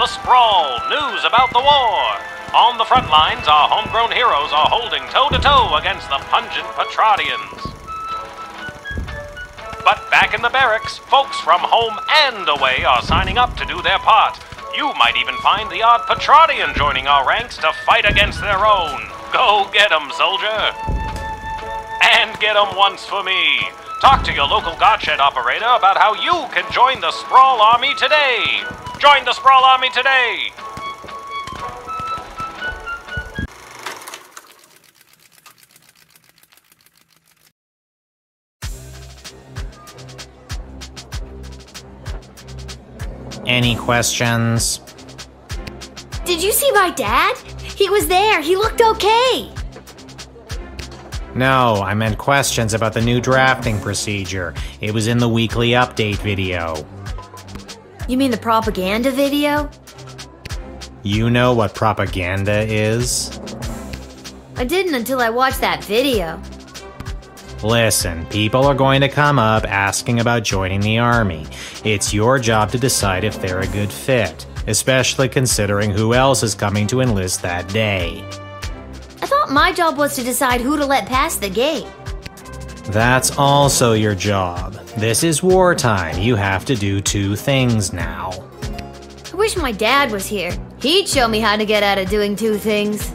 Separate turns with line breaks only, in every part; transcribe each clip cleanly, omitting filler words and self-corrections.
The Sprawl, news about the war. On the front lines, our homegrown heroes are holding toe-to-toe against the pungent Petradians. But back in the barracks, folks from home and away are signing up to do their part. You might even find the odd Petradian joining our ranks to fight against their own. Go get 'em, soldier. And get 'em once for me. Talk to your local Godshed operator about how you can join the Sprawl Army today. Join the Sprawl Army today.
Any questions?
Did you see my dad? He was there. He looked okay.
No, I meant questions about the new drafting procedure. It was in the weekly update video.
You mean the propaganda video?
You know what propaganda is?
I didn't until I watched that video.
Listen, people are going to come up asking about joining the army. It's your job to decide if they're a good fit, especially considering who else is coming to enlist that day.
I thought my job was to decide who to let pass the gate.
That's also your job. This is wartime. You have to do two things now.
I wish my dad was here. He'd show me how to get out of doing two things.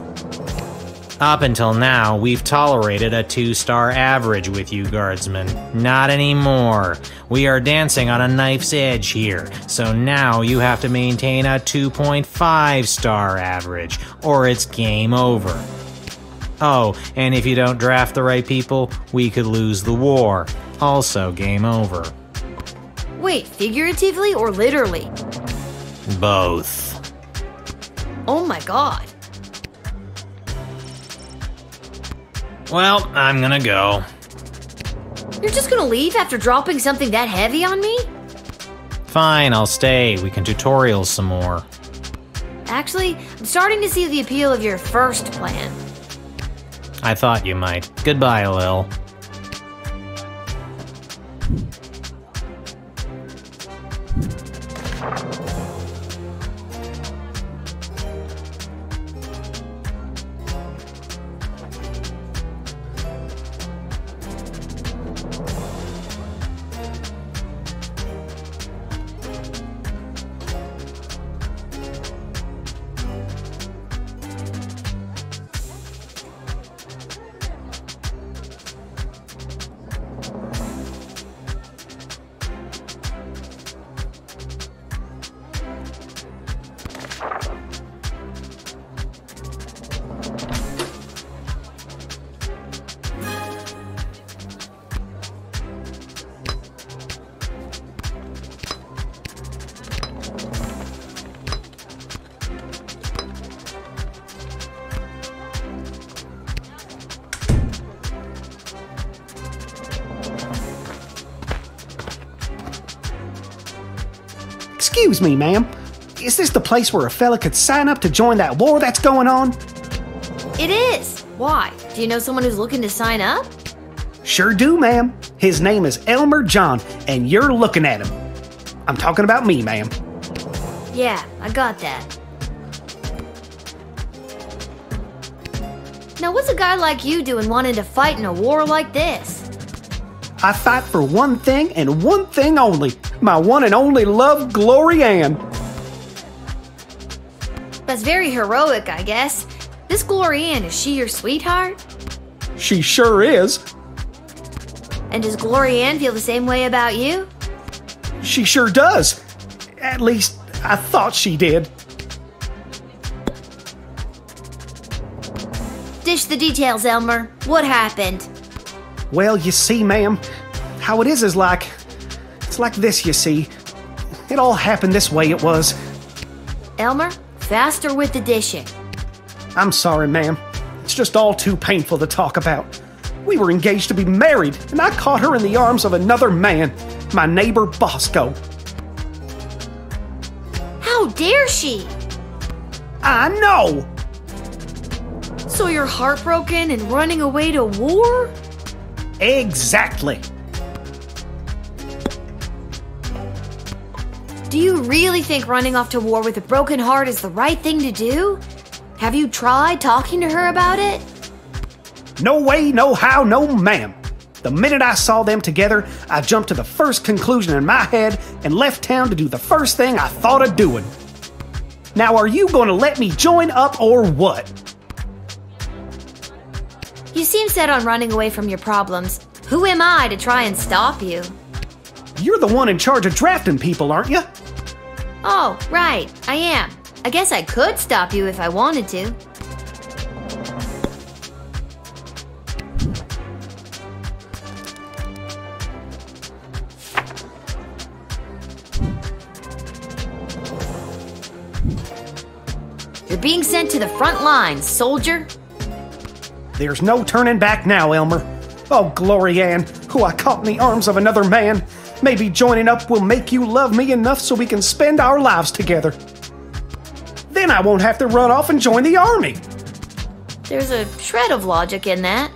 Up until now, we've tolerated a 2-star average with you, Guardsman. Not anymore. We are dancing on a knife's edge here, so now you have to maintain a 2.5-star average, or it's game over. Oh, and if you don't draft the right people, we could lose the war. Also game over.
Wait, figuratively or literally?
Both.
Oh my god.
Well, I'm gonna go.
You're just gonna leave after dropping something that heavy on me?
Fine, I'll stay. We can tutorial some more.
Actually, I'm starting to see the appeal of your first plan.
I thought you might. Goodbye, Lil.
Excuse me, ma'am. Is this the place where a fella could sign up to join that war that's going on?
It is. Why? Do you know someone who's looking to sign up?
Sure do, ma'am. His name is Elmer John, and you're looking at him. I'm talking about me, ma'am.
Yeah, I got that. Now what's a guy like you doing wanting to fight in a war like this?
I fight for one thing and one thing only. My one and only love, Glory Ann.
That's very heroic, I guess. This Glory Ann, is she your sweetheart?
She sure is.
And does Glory Ann feel the same way about you?
She sure does. At least, I thought she did.
Dish the details, Elmer. What happened?
Well, you see, ma'am, how it is it's like this, you see. It all happened this way it was.
Elmer, faster with the dishing.
I'm sorry, ma'am. It's just all too painful to talk about. We were engaged to be married, and I caught her in the arms of another man, my neighbor Bosco.
How dare she?
I know!
So you're heartbroken and running away to war?
Exactly.
Do you really think running off to war with a broken heart is the right thing to do? Have you tried talking to her about it?
No way, no how, no ma'am. The minute I saw them together, I jumped to the first conclusion in my head and left town to do the first thing I thought of doing. Now, are you going to let me join up or what?
You seem set on running away from your problems. Who am I to try and stop you?
You're the one in charge of drafting people, aren't you?
Oh, right, I am. I guess I could stop you if I wanted to. You're being sent to the front lines, soldier.
There's no turning back now, Elmer. Oh, Glory Ann, who I caught in the arms of another man. Maybe joining up will make you love me enough so we can spend our lives together. Then I won't have to run off and join the army.
There's a shred of logic in that.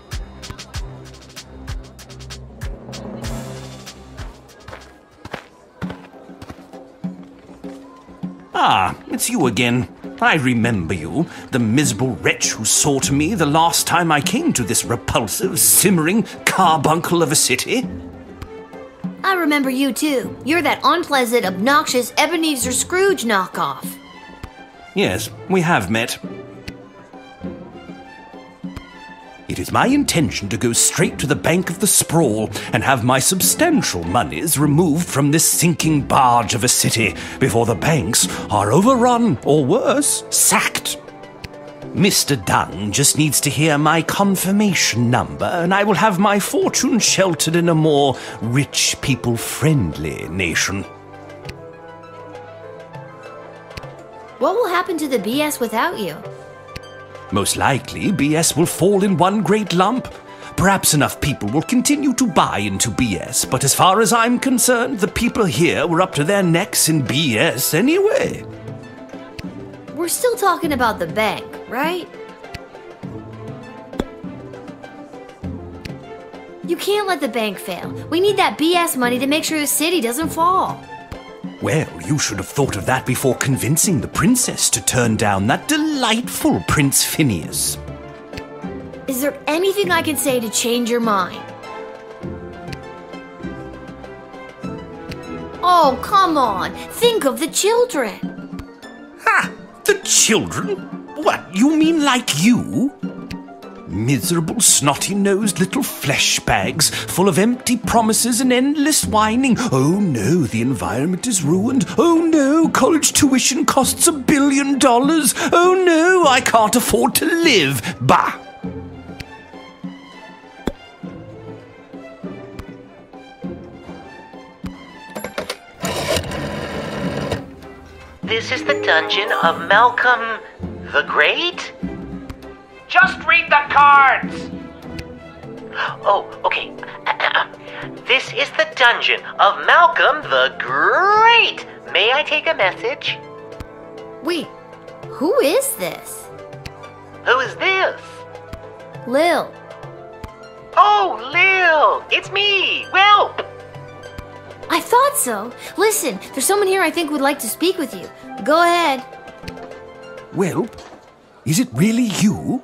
Ah, it's you again. I remember you, the miserable wretch who saw to me the last time I came to this repulsive, simmering carbuncle of a city.
I remember you too. You're that unpleasant, obnoxious Ebenezer Scrooge knockoff.
Yes, we have met. It is my intention to go straight to the bank of the sprawl and have my substantial monies removed from this sinking barge of a city before the banks are overrun, or worse, sacked. Mr. Dunn just needs to hear my confirmation number, and I will have my fortune sheltered in a more rich people-friendly nation.
What will happen to the BS without you?
Most likely, BS will fall in one great lump. Perhaps enough people will continue to buy into BS, but as far as I'm concerned, the people here were up to their necks in BS anyway.
We're still talking about the bank, right? You can't let the bank fail. We need that BS money to make sure the city doesn't fall.
Well, you should have thought of that before convincing the princess to turn down that delightful Prince Phineas.
Is there anything I can say to change your mind? Oh, come on. Think of the children.
Ha! The children? What, you mean like you? Miserable, snotty-nosed little flesh bags full of empty promises and endless whining. Oh no, the environment is ruined. Oh no, college tuition costs $1 billion. Oh no, I can't afford to live. Bah!
This is the dungeon of Malcolm the Great?
Just read the cards!
Oh, okay. This is the dungeon of Malcolm the Great. May I take a message?
Wait, who is this?
Who is this?
Lil.
Oh, Lil! It's me, Welp!
I thought so. Listen, there's someone here I think would like to speak with you. Go ahead.
Well, is it really you?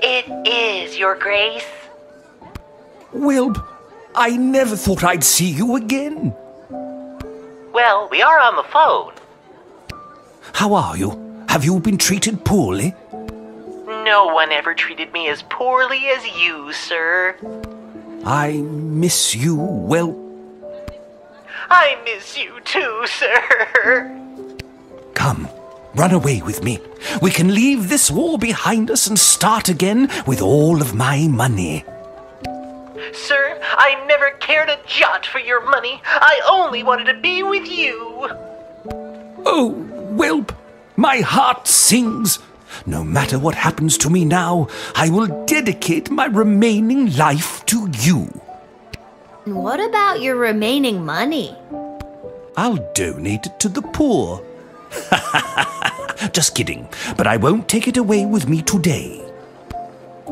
It is, Your Grace.
Well, I never thought I'd see you again.
Well, we are on the phone.
How are you? Have you been treated poorly?
No one ever treated me as poorly as you, sir.
I miss you, well...
I miss you too, sir.
Come, run away with me. We can leave this war behind us and start again with all of my money.
Sir, I never cared a jot for your money. I only wanted to be with you.
Oh, Whelp, my heart sings. No matter what happens to me now, I will dedicate my remaining life to you.
What about your remaining money?
I'll donate it to the poor. Just kidding, but I won't take it away with me today.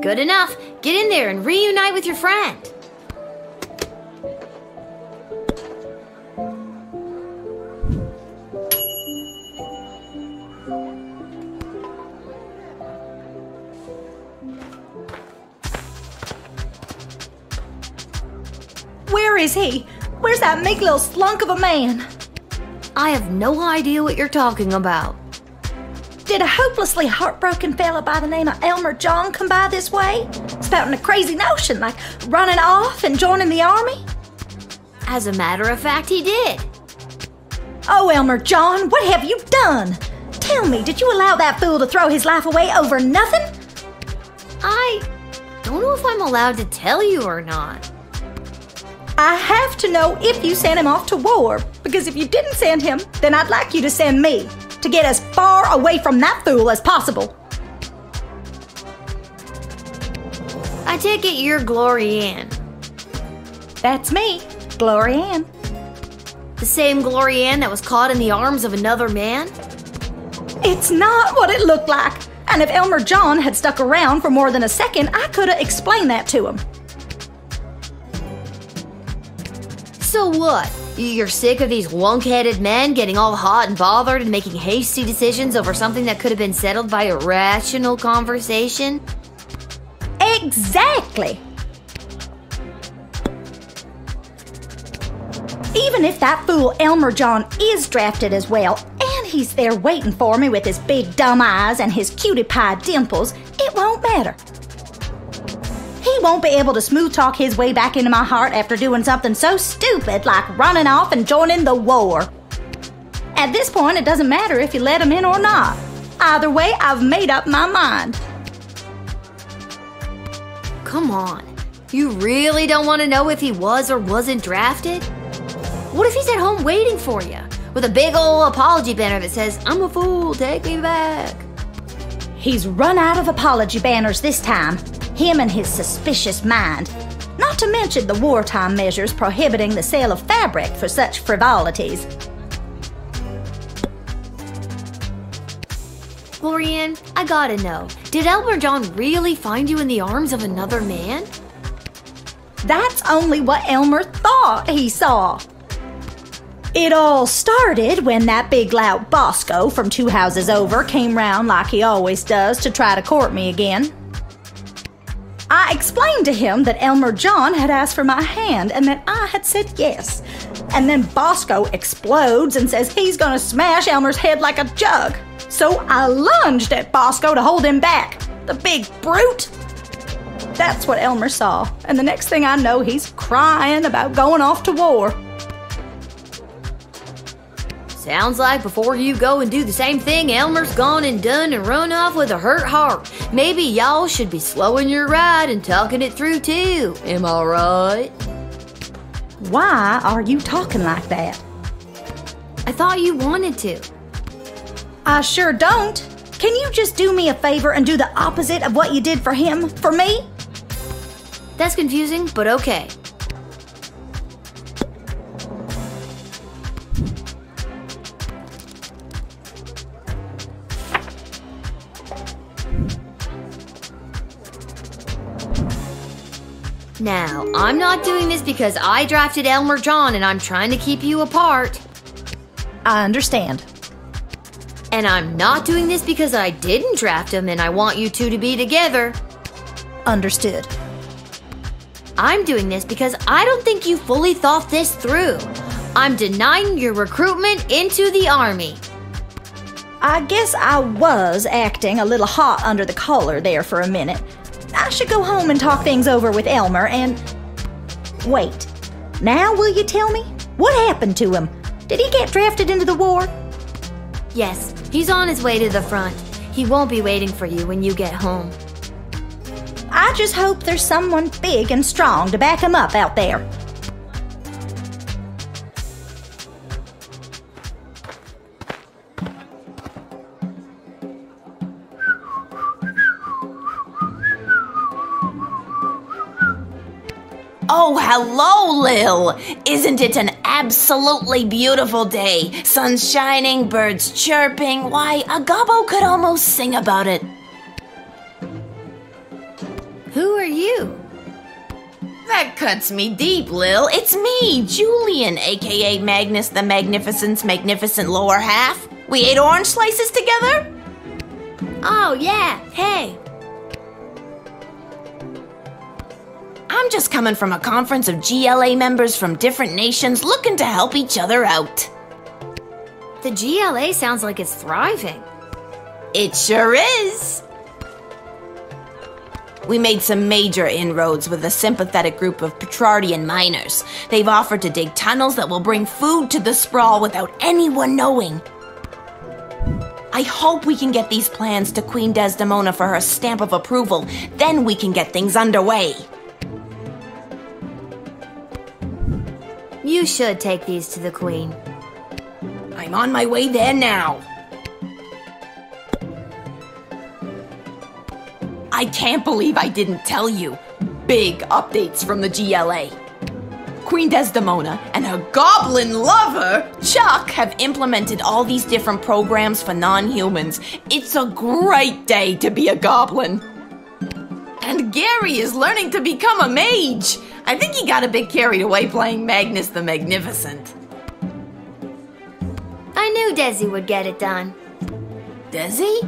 Good enough. Get in there and reunite with your friend.
is he? Where's that meek little slunk of a man?
I have no idea what you're talking about.
Did a hopelessly heartbroken fella by the name of Elmer John come by this way? Spouting a crazy notion like running off and joining the army?
As a matter of fact, he did.
Oh, Elmer John, what have you done? Tell me, did you allow that fool to throw his life away over nothing?
I don't know if I'm allowed to tell you or not.
I have to know if you sent him off to war, because if you didn't send him, then I'd like you to send me, to get as far away from that fool as possible.
I take it you're Glory Ann.
That's me, Glory Ann.
The same Glory Ann that was caught in the arms of another man?
It's not what it looked like. And if Elmer John had stuck around for more than a second, I could have explained that to him.
So what? You're sick of these wunk-headed men getting all hot and bothered and making hasty decisions over something that could have been settled by a rational conversation?
Exactly. Even if that fool Elmer John is drafted as well, and he's there waiting for me with his big dumb eyes and his cutie pie dimples, it won't matter. He won't be able to smooth talk his way back into my heart after doing something so stupid like running off and joining the war. At this point, it doesn't matter if you let him in or not. Either way, I've made up my mind.
Come on. You really don't want to know if he was or wasn't drafted? What if he's at home waiting for you with a big ol' apology banner that says, "I'm a fool, take me back"?
He's run out of apology banners this time. Him and his suspicious mind. Not to mention the wartime measures prohibiting the sale of fabric for such frivolities.
Glory Ann, I gotta know, did Elmer John really find you in the arms of another man?
That's only what Elmer thought he saw. It all started when that big lout Bosco from 2 houses over came round like he always does to try to court me again. I explained to him that Elmer John had asked for my hand and that I had said yes. And then Bosco explodes and says he's gonna smash Elmer's head like a jug. So I lunged at Bosco to hold him back. The big brute! That's what Elmer saw, and the next thing I know, he's crying about going off to war.
Sounds like before you go and do the same thing, Elmer's gone and done and run off with a hurt heart. Maybe y'all should be slowing your ride and talking it through too. Am I right?
Why are you talking like that?
I thought you wanted to.
I sure don't. Can you just do me a favor and do the opposite of what you did for him, for me?
That's confusing, but okay. Now, I'm not doing this because I drafted Elmer John and I'm trying to keep you apart.
I understand.
And I'm not doing this because I didn't draft him and I want you two to be together.
Understood.
I'm doing this because I don't think you fully thought this through. I'm denying your recruitment into the army.
I guess I was acting a little hot under the collar there for a minute. I should go home and talk things over with Elmer and... Wait. Now will you tell me? What happened to him? Did he get drafted into the war?
Yes, he's on his way to the front. He won't be waiting for you when you get home.
I just hope there's someone big and strong to back him up out there.
Oh, hello, Lil! Isn't it an absolutely beautiful day? Sun's shining, birds chirping. Why, a gobbo could almost sing about it.
Who are you?
That cuts me deep, Lil. It's me, Julian, aka Magnus the Magnificent's magnificent lower half. We ate orange slices together?
Oh, yeah. Hey.
I'm just coming from a conference of GLA members from different nations looking to help each other out.
The GLA sounds like it's thriving.
It sure is. We made some major inroads with a sympathetic group of Petrardian miners. They've offered to dig tunnels that will bring food to the sprawl without anyone knowing. I hope we can get these plans to Queen Desdemona for her stamp of approval. Then we can get things underway.
You should take these to the Queen.
I'm on my way there now. I can't believe I didn't tell you. Big updates from the GLA. Queen Desdemona and her goblin lover, Chuck, have implemented all these different programs for non-humans. It's a great day to be a goblin. And Gary is learning to become a mage. I think he got a bit carried away playing Magnus the Magnificent.
I knew Desi would get it done.
Desi?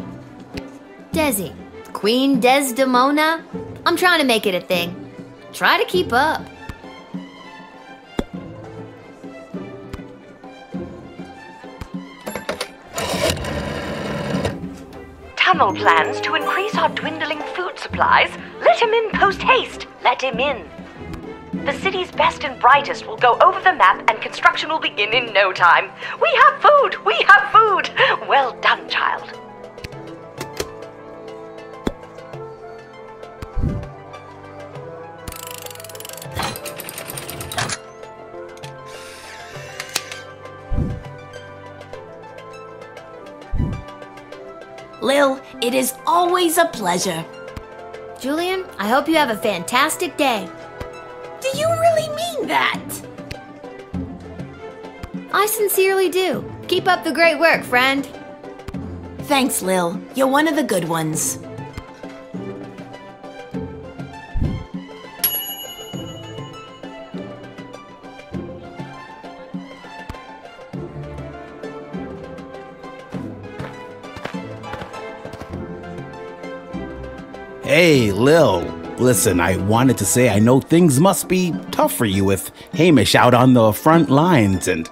Desi. Queen Desdemona. I'm trying to make it a thing. Try to keep up.
Tunnel plans to increase our dwindling food supplies. Let him in post-haste. Let him in. The city's best and brightest will go over the map and construction will begin in no time. We have food! We have food! Well done, child.
Lil, it is always a pleasure.
Julian, I hope you have a fantastic day.
Do you really mean that?
I sincerely do. Keep up the great work, friend.
Thanks, Lil. You're one of the good ones.
Hey, Lil. Listen, I wanted to say I know things must be tough for you with Hamish out on the front lines and...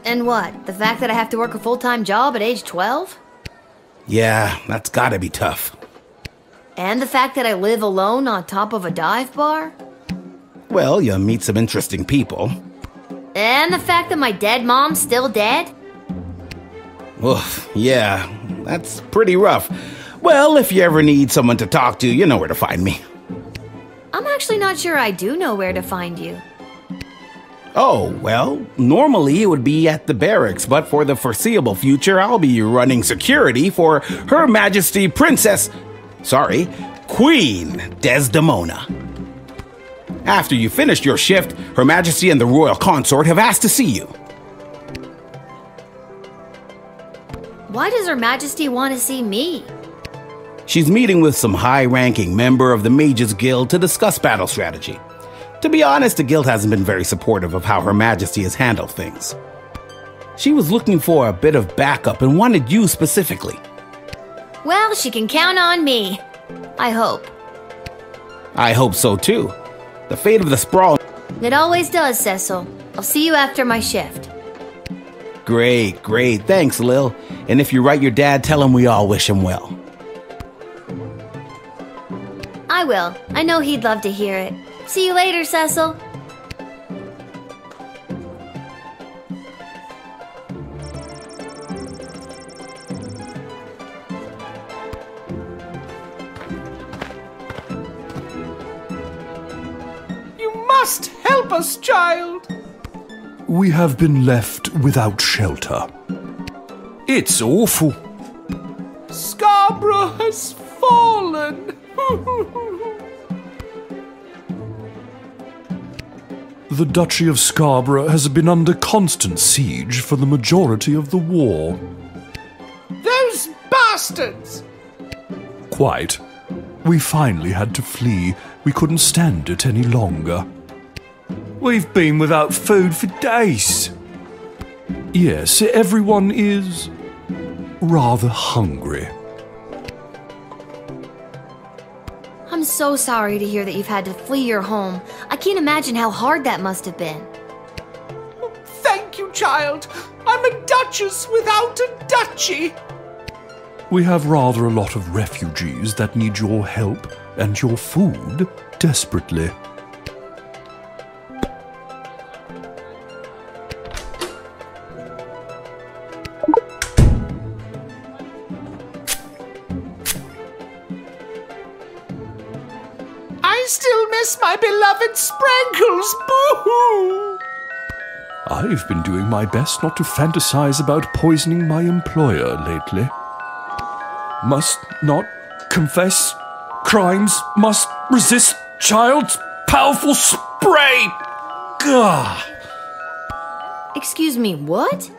And what? The fact that I have to work a full-time job at age 12?
Yeah, that's gotta be tough.
And the fact that I live alone on top of a dive bar?
Well, you meet some interesting people.
And the fact that my dead mom's still dead?
Oof, yeah, that's pretty rough. Well, if you ever need someone to talk to, you know where to find me.
I'm actually not sure I do know where to find you.
Oh, well, normally it would be at the barracks, but for the foreseeable future, I'll be running security for Her Majesty Queen Desdemona. After you finish your shift, Her Majesty and the Royal Consort have asked to see you.
Why does Her Majesty want to see me?
She's meeting with some high-ranking member of the Mages Guild to discuss battle strategy. To be honest, the guild hasn't been very supportive of how Her Majesty has handled things. She was looking for a bit of backup and wanted you specifically.
Well, she can count on me. I hope.
I hope so too. The fate of the sprawl...
It always does, Cecil. I'll see you after my shift.
Great. Thanks, Lil. And if you write your dad, tell him we all wish him well.
I will. I know he'd love to hear it. See you later, Cecil.
You must help us, child.
We have been left without shelter.
It's awful. Scarborough has fallen.
The Duchy of Scarborough has been under constant siege for the majority of the war.
Those bastards!
Quite. We finally had to flee. We couldn't stand it any longer.
We've been without food for days.
Yes, everyone is rather hungry.
I'm I'm so sorry to hear that you've had to flee your home. I can't imagine how hard that must have been.
Thank you, child. I'm a duchess without a duchy.
We have rather a lot of refugees that need your help and your food desperately.
I still miss my beloved Sprankles. Boo-hoo!
I've been doing my best not to fantasize about poisoning my employer lately. Must not confess crimes, must resist child's powerful spray. Gah!
Excuse me, what?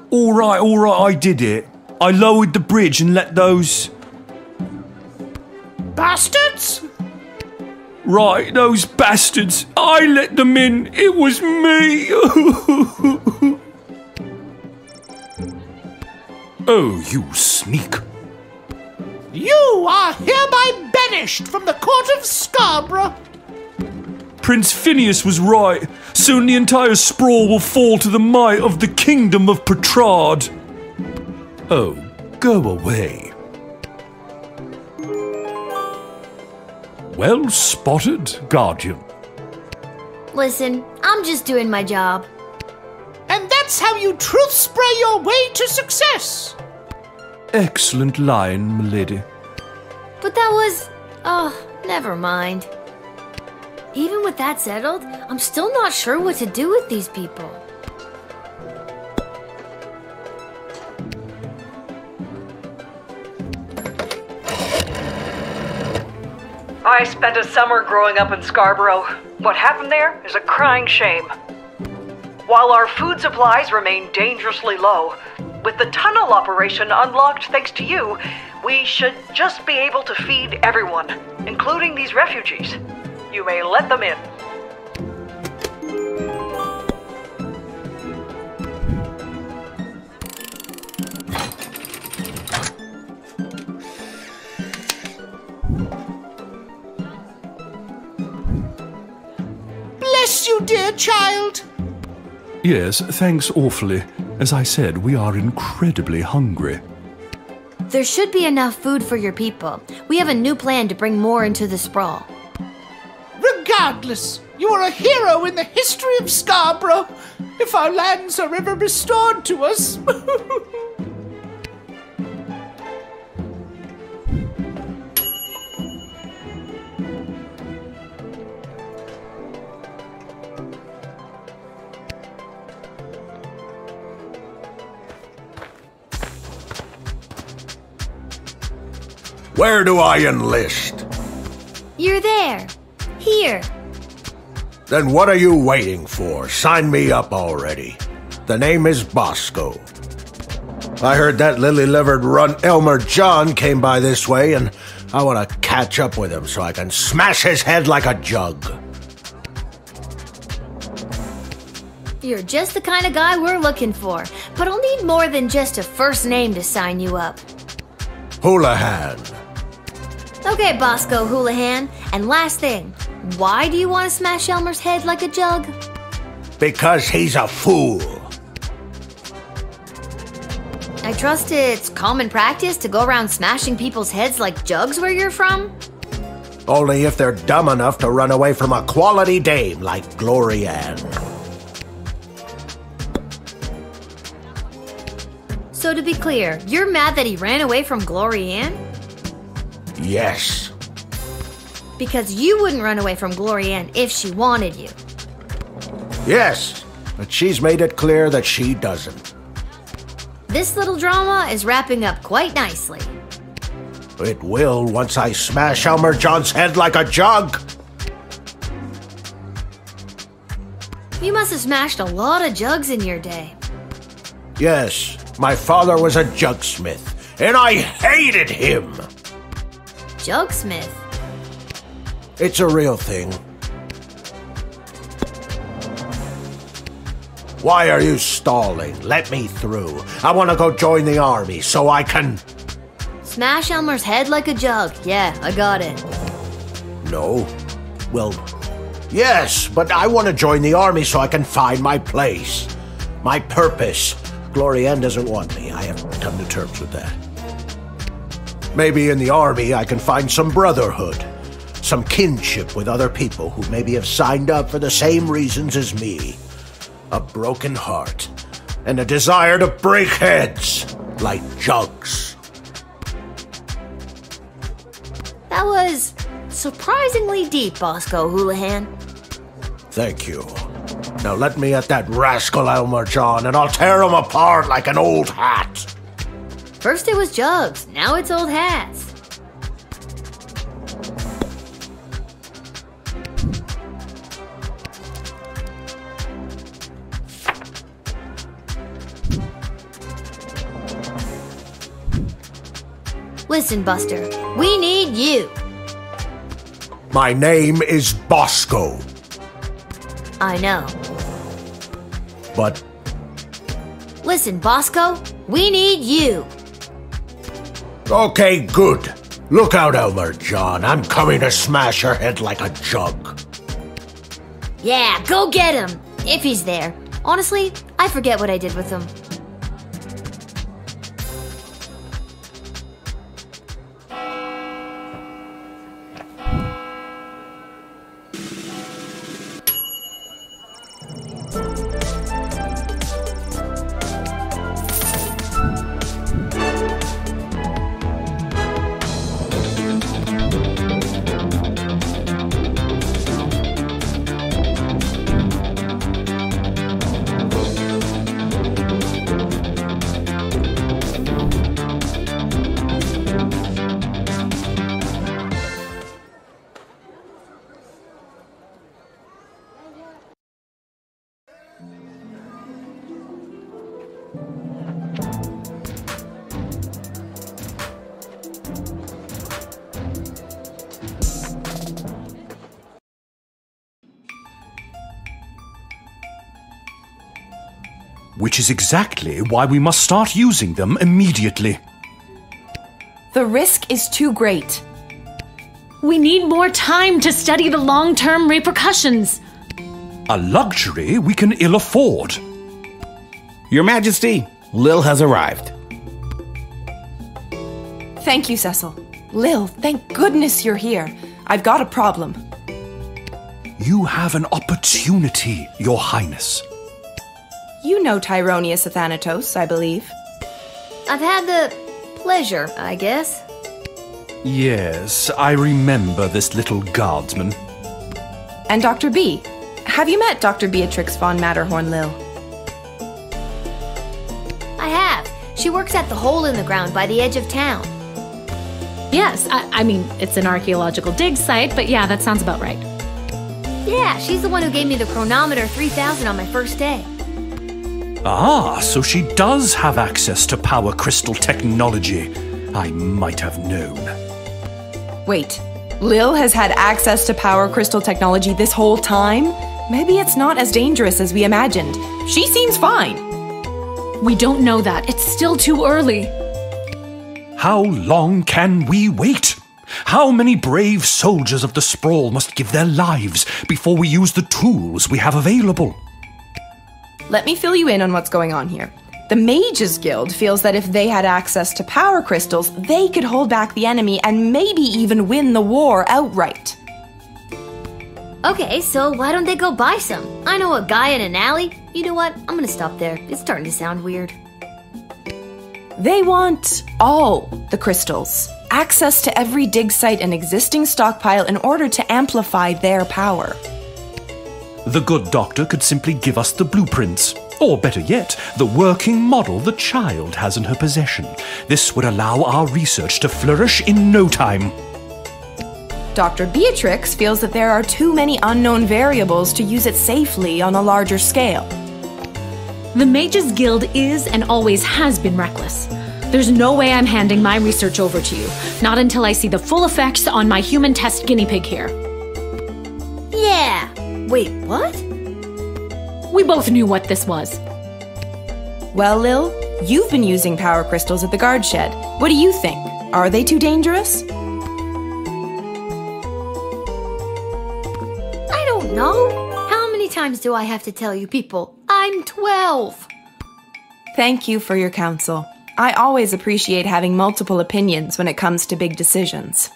All right, I did it. I lowered the bridge and let those...
Bastards?
Right, those bastards. I let them in. It was me. Oh, you sneak.
You are hereby banished from the court of Scarborough.
Prince Phineas was right. Soon the entire sprawl will fall to the might of the kingdom of Petrard. Oh, go away. Well spotted, Guardian.
Listen, I'm just doing my job.
And that's how you truth spray your way to success.
Excellent line, milady.
But that was... oh, never mind. Even with that settled, I'm still not sure what to do with these people.
I spent a summer growing up in Scarborough. What happened there is a crying shame. While our food supplies remain dangerously low, with the tunnel operation unlocked thanks to you, we should just be able to feed everyone, including these refugees. You may let them in.
Bless you, dear child.
Yes, thanks awfully. As I said, we are incredibly hungry.
There should be enough food for your people. We have a new plan to bring more into the sprawl.
Regardless, you are a hero in the history of Scarborough. If our lands are ever restored to us.
Where do I enlist?
You're there. Here.
Then what are you waiting for? Sign me up already. The name is Bosco. I heard that lily-livered runt Elmer John came by this way, and I want to catch up with him so I can smash his head like a jug.
You're just the kind of guy we're looking for, but I'll need more than just a first name to sign you up.
Houlihan.
Okay, Bosco Houlihan. And last thing, why do you want to smash Elmer's head like a jug?
Because he's a fool.
I trust it's common practice to go around smashing people's heads like jugs where you're from?
Only if they're dumb enough to run away from a quality dame like Glory Ann.
So to be clear, you're mad that he ran away from Glory Ann?
Yes.
Because you wouldn't run away from Glory Ann if she wanted you.
Yes, but she's made it clear that she doesn't.
This little drama is wrapping up quite nicely.
It will once I smash Elmer John's head like a jug.
You must have smashed a lot of jugs in your day.
Yes, my father was a jugsmith, and I hated him.
Jugsmith?
It's a real thing. Why are you stalling? Let me through. I want to go join the army so I can...
smash Elmer's head like a jug. Yeah, I got it.
No. Well, yes, but I want to join the army so I can find my place. My purpose. Glorianne doesn't want me. I have come to terms with that. Maybe in the army I can find some brotherhood, some kinship with other people who maybe have signed up for the same reasons as me. A broken heart and a desire to break heads like jugs.
That was surprisingly deep, Bosco Houlihan.
Thank you. Now let me at that rascal Elmer John and I'll tear him apart like an old hat.
First it was jugs, now it's old hats. Listen, Buster, we need you.
My name is Bosco.
I know.
But...
Listen, Bosco, we need you.
Okay, good. Look out, Elmer John. I'm coming to smash your head like a jug.
Yeah, go get him, if he's there. Honestly, I forget what I did with him.
Which is exactly why we must start using them immediately.
The risk is too great.
We need more time to study the long-term repercussions.
A luxury we can ill afford.
Your Majesty, Lil has arrived.
Thank you, Cecil. Lil, thank goodness you're here. I've got a problem.
You have an opportunity, Your Highness.
You know Tyronius Athanatos, I believe.
I've had the pleasure, I guess.
Yes, I remember this little guardsman.
And Dr. B. Have you met Dr. Beatrix von Matterhorn, Lil?
I have. She works at the hole in the ground by the edge of town.
Yes, I mean, it's an archaeological dig site, but yeah, that sounds about right.
Yeah, she's the one who gave me the chronometer 3000 on my first day.
Ah, so she does have access to power crystal technology. I might have known.
Wait, Lil has had access to power crystal technology this whole time? Maybe it's not as dangerous as we imagined. She seems fine.
We don't know that. It's still too early.
How long can we wait? How many brave soldiers of the Sprawl must give their lives before we use the tools we have available?
Let me fill you in on what's going on here. The Mages Guild feels that if they had access to power crystals, they could hold back the enemy and maybe even win the war outright.
Okay, so why don't they go buy some? I know a guy in an alley. You know what? I'm gonna stop there. It's starting to sound weird.
They want all the crystals. Access to every dig site and existing stockpile in order to amplify their power.
The good doctor could simply give us the blueprints, or better yet, the working model the child has in her possession. This would allow our research to flourish in no time.
Dr. Beatrix feels that there are too many unknown variables to use it safely on a larger scale.
The Mages Guild is and always has been reckless. There's no way I'm handing my research over to you, not until I see the full effects on my human test guinea pig here.
Yeah. Wait, what?
We both knew what this was.
Well, Lil, you've been using power crystals at the guard shed. What do you think? Are they too dangerous?
I don't know. How many times do I have to tell you people? I'm 12.
Thank you for your counsel. I always appreciate having multiple opinions when it comes to big decisions.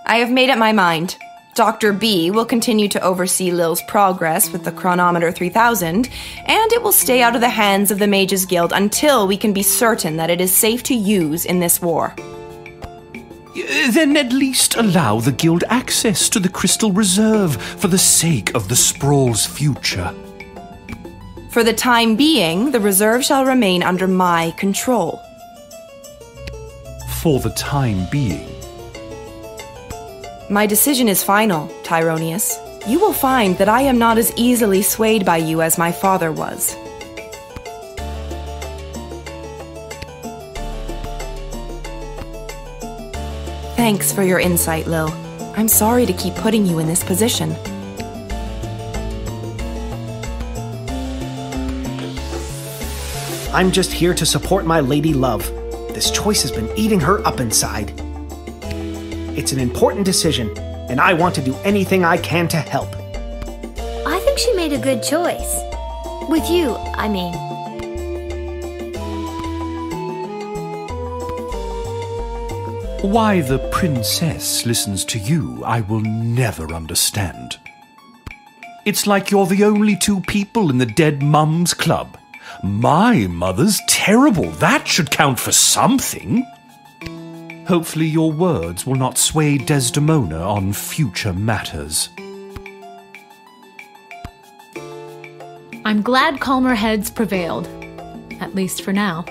I have made up my mind. Dr. B will continue to oversee Lil's progress with the Chronometer 3000, and it will stay out of the hands of the Mages Guild until we can be certain that it is safe to use in this war.
Then at least allow the guild access to the Crystal Reserve for the sake of the Sprawl's future.
For the time being, the reserve shall remain under my control.
For the time being.
My decision is final, Tyronius. You will find that I am not as easily swayed by you as my father was. Thanks for your insight, Lil. I'm sorry to keep putting you in this position.
I'm just here to support my lady love. This choice has been eating her up inside. It's an important decision, and I want to do anything I can to help.
I think she made a good choice. With you, I mean.
Why the princess listens to you, I will never understand. It's like you're the only two people in the Dead Mums Club. My mother's terrible. That should count for something. Hopefully your words will not sway Desdemona on future matters.
I'm glad calmer heads prevailed. At least for now.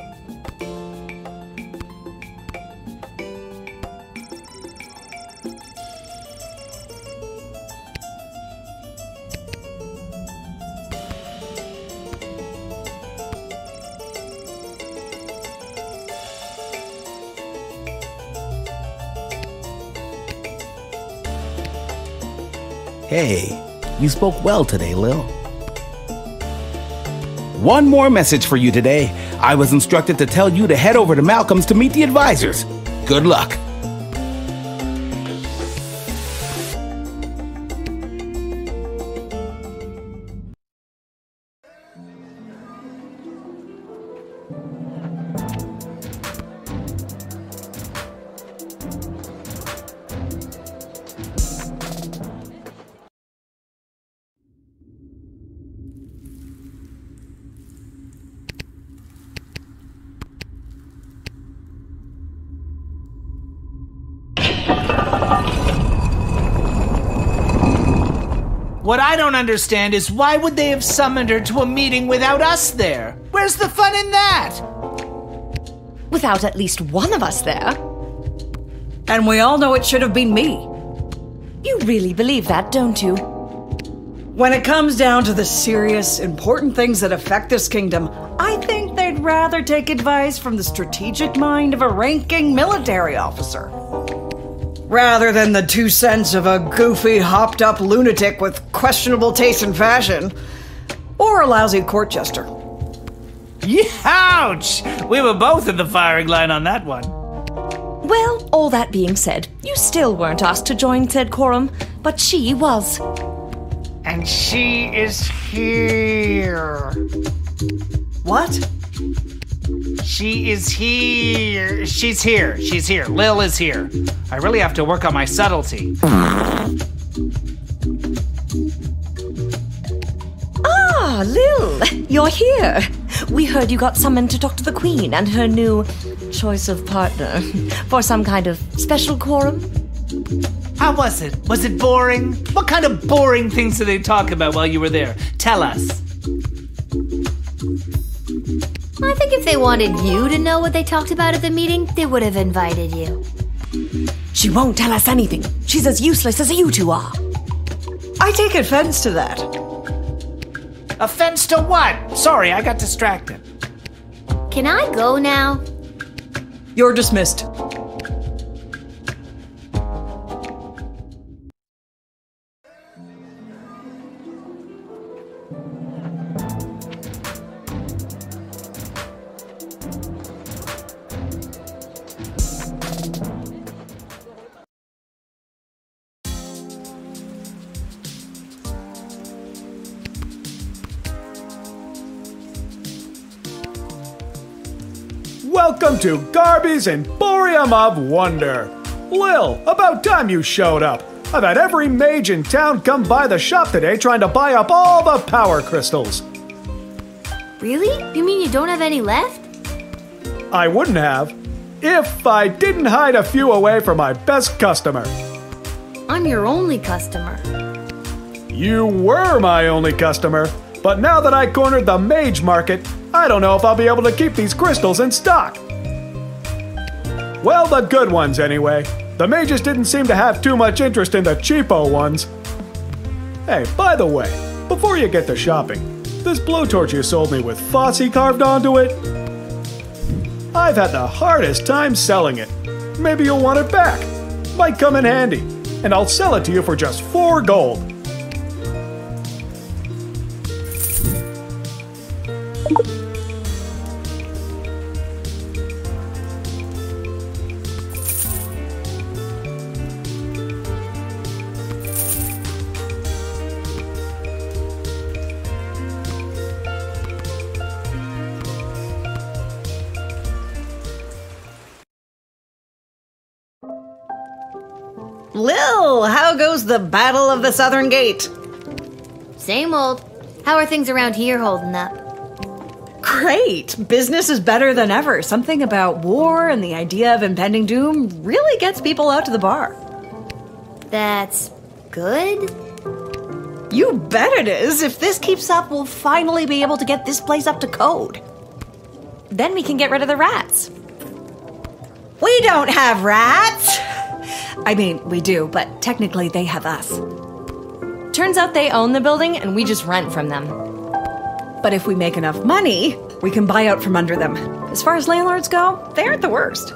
Hey, you spoke well today, Lil. One more message for you today. I was instructed to tell you to head over to Malcolm's to meet the advisors. Good luck.
What I don't understand is why would they have summoned her to a meeting without us there? Where's the fun in that?
Without at least one of us there.
And we all know it should have been me.
You really believe that, don't you?
When it comes down to the serious, important things that affect this kingdom, I think they'd rather take advice from the strategic mind of a ranking military officer. Rather than the 2 cents of a goofy, hopped-up lunatic with questionable taste in fashion. Or a lousy court jester.
Ouch! We were both in the firing line on that one.
Well, all that being said, you still weren't asked to join said quorum, but she was.
And she is here.
What?
She is here. She's here. She's here. Lil is here. I really have to work on my subtlety.
Ah, Lil, you're here. We heard you got summoned to talk to the Queen and her new choice of partner for some kind of special quorum.
How was it? Was it boring? What kind of boring things did they talk about while you were there? Tell us.
I think if they wanted you to know what they talked about at the meeting, they would have invited you.
She won't tell us anything. She's as useless as you two are.
I take offense to that.
Offense to what? Sorry, I got distracted.
Can I go now?
You're dismissed.
Welcome to Garby's Emporium of Wonder. Lil, about time you showed up. I've had every mage in town come by the shop today trying to buy up all the power crystals.
Really? You mean you don't have any left?
I wouldn't have if I didn't hide a few away for my best customer.
I'm your only customer.
You were my only customer, but now that I cornered the mage market, I don't know if I'll be able to keep these crystals in stock. Well, the good ones anyway. The mages didn't seem to have too much interest in the cheapo ones. Hey, by the way, before you get to shopping, this blowtorch you sold me with Fosse carved onto it? I've had the hardest time selling it. Maybe you'll want it back. Might come in handy. And I'll sell it to you for just 4 gold.
Lil, how goes the Battle of the Southern Gate?
Same old. How are things around here holding up?
Great! Business is better than ever. Something about war and the idea of impending doom really gets people out to the bar.
That's good?
You bet it is! If this keeps up, we'll finally be able to get this place up to code.
Then we can get rid of the rats.
We don't have rats! I mean, we do, but technically they have us.
Turns out they own the building and we just rent from them.
But if we make enough money, we can buy out from under them. As far as landlords go, they aren't the worst.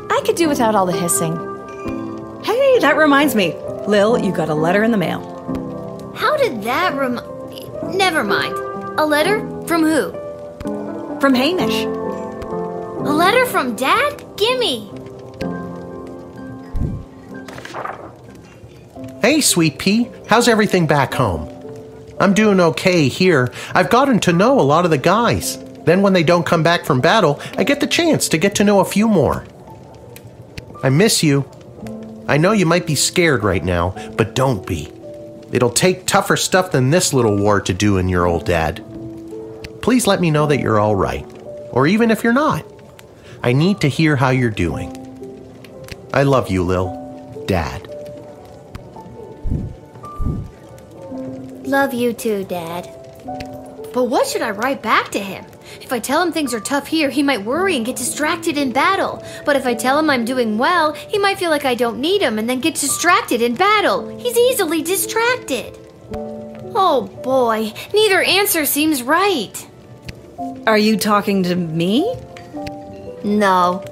I could do without all the hissing.
Hey, that reminds me. Lil, you got a letter in the mail.
How did that Never mind. A letter? From who?
From Hamish.
A letter from Dad? Gimme!
Hey, Sweet Pea, how's everything back home? I'm doing okay here. I've gotten to know a lot of the guys. Then when they don't come back from battle, I get the chance to get to know a few more. I miss you. I know you might be scared right now, but don't be. It'll take tougher stuff than this little war to do in your old dad. Please let me know that you're all right, or even if you're not. I need to hear how you're doing. I love you, Lil. Dad.
Love you too, Dad. But what should I write back to him? If I tell him things are tough here, he might worry and get distracted in battle. But if I tell him I'm doing well, he might feel like I don't need him and then get distracted in battle. He's easily distracted. Oh boy, neither answer seems right.
Are you talking to me?
No.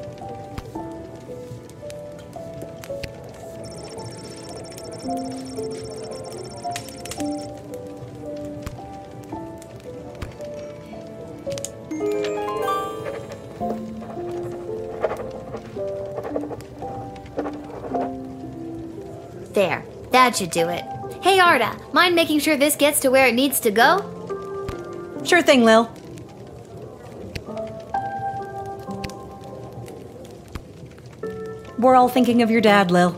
There, that should do it. Hey Arda, mind making sure this gets to where it needs to go?
Sure thing, Lil. We're all thinking of your dad, Lil.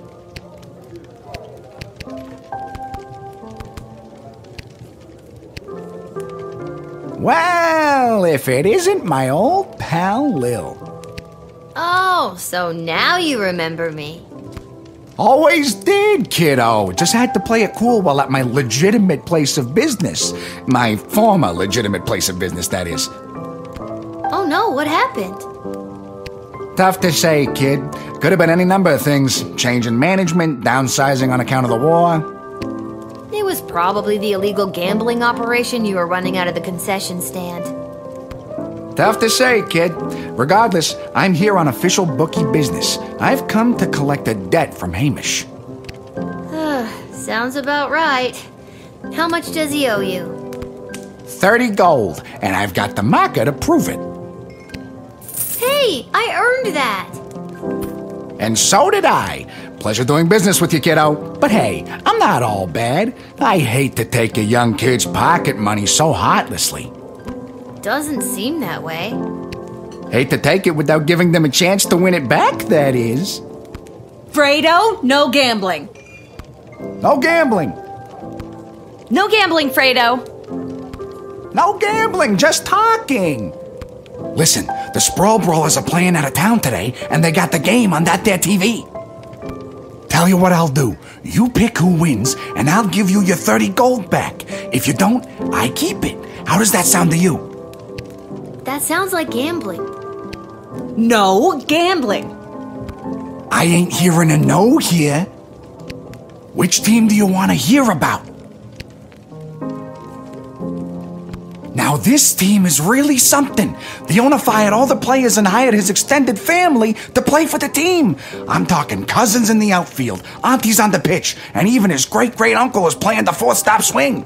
Well, if it isn't my old pal Lil.
Oh, so now you remember me.
Always did, kiddo. Just had to play it cool while at my legitimate place of business. My former legitimate place of business, that is.
Oh no, what happened?
Tough to say, kid. Could have been any number of things. Change in management, downsizing on account of the war.
It was probably the illegal gambling operation you were running out of the concession stand.
Tough to say, kid. Regardless, I'm here on official bookie business. I've come to collect a debt from Hamish.
Sounds about right. How much does he owe you?
30 gold, and I've got the marker to prove it.
Hey, I earned that.
And so did I. Pleasure doing business with you, kiddo. But hey, I'm not all bad. I hate to take a young kid's pocket money so heartlessly.
Doesn't seem that way.
Hate to take it without giving them a chance to win it back, that is.
Fredo, no gambling.
No gambling.
No gambling, Fredo.
No gambling, just talking. Listen, the Sprawl Brawlers are playing out of town today, and they got the game on that there TV. Tell you what I'll do. You pick who wins, and I'll give you your 30 gold back. If you don't, I keep it. How does that sound to you?
That sounds like gambling.
No gambling.
I ain't hearing a no here. Which team do you want to hear about? Now this team is really something. The owner fired all the players and hired his extended family to play for the team. I'm talking cousins in the outfield, aunties on the pitch, and even his great-great-uncle is playing the fourth-stop swing.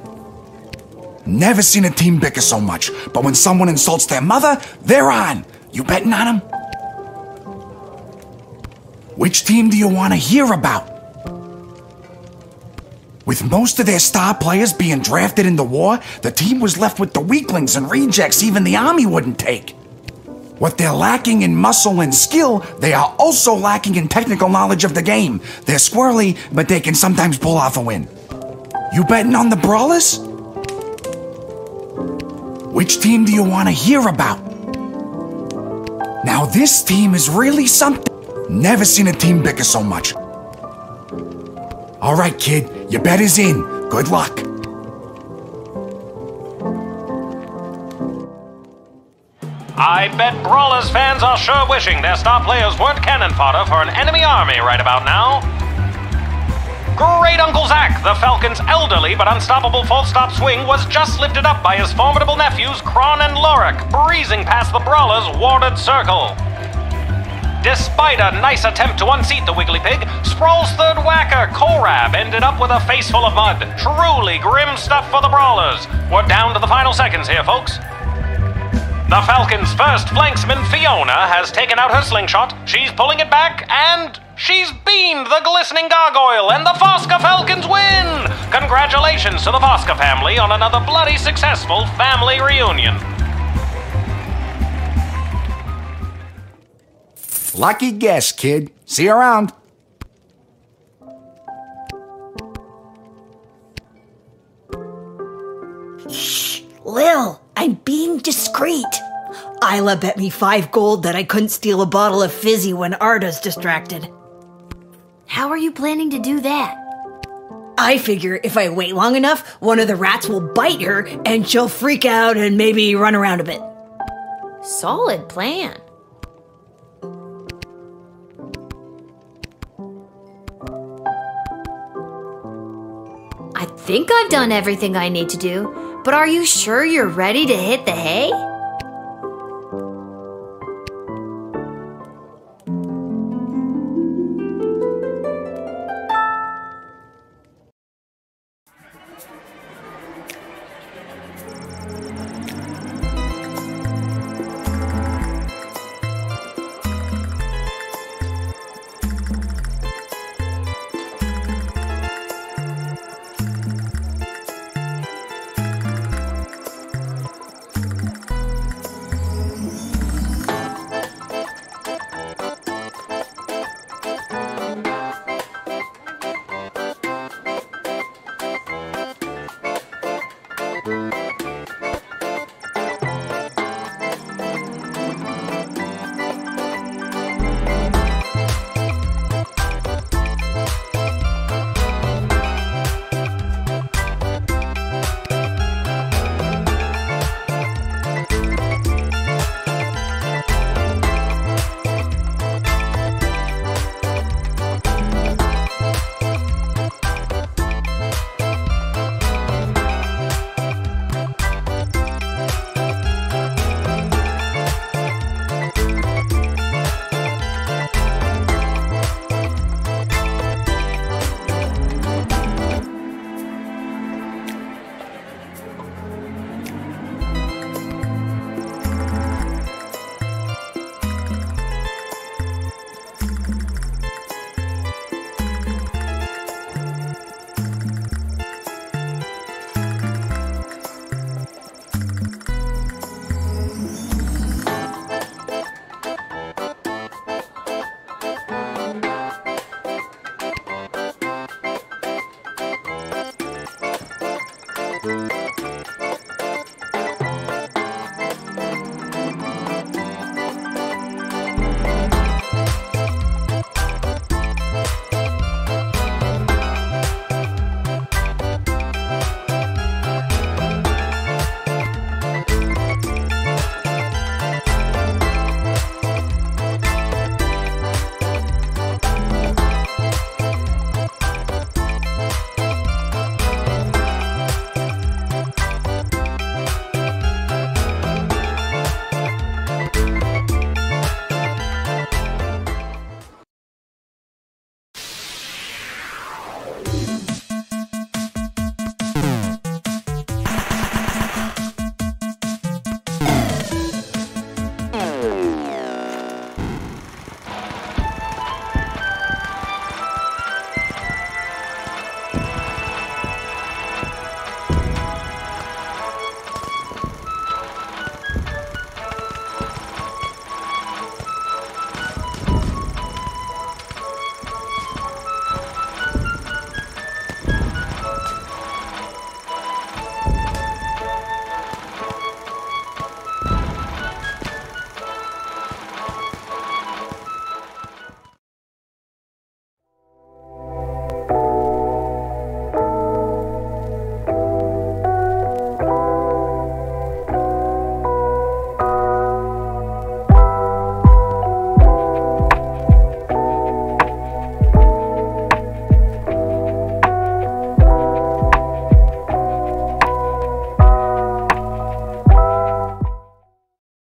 Never seen a team bicker so much, but when someone insults their mother, they're on. You betting on them? Which team do you want to hear about? With most of their star players being drafted in the war, the team was left with the weaklings and rejects even the army wouldn't take. What they're lacking in muscle and skill, they are also lacking in technical knowledge of the game. They're squirrely, but they can sometimes pull off a win. You betting on the Brawlers? Which team do you want to hear about? Now this team is really something. Never seen a team bicker so much. All right, kid, your bet is in. Good luck.
I bet Brawlers fans are sure wishing their star players weren't cannon fodder for an enemy army right about now. Great Uncle Zach, the Falcon's elderly but unstoppable full-stop swing, was just lifted up by his formidable nephews Kron and Lorik, breezing past the Brawlers' warded circle. Despite a nice attempt to unseat the Wiggly Pig, Sprawl's third whacker, Korab, ended up with a face full of mud. Truly grim stuff for the Brawlers. We're down to the final seconds here, folks. The Falcon's first flanksman, Fiona, has taken out her slingshot. She's pulling it back, and she's beamed the glistening gargoyle, and the Fosca Falcons win! Congratulations to the Fosca family on another bloody successful family reunion.
Lucky guess, kid. See you around.
Shh, Lil, I'm being discreet. Isla bet me 5 gold that I couldn't steal a bottle of fizzy when Arda's distracted.
How are you planning to do that?
I figure if I wait long enough, one of the rats will bite her and she'll freak out and maybe run around a bit.
Solid plan. I think I've done everything I need to do, but are you sure you're ready to hit the hay?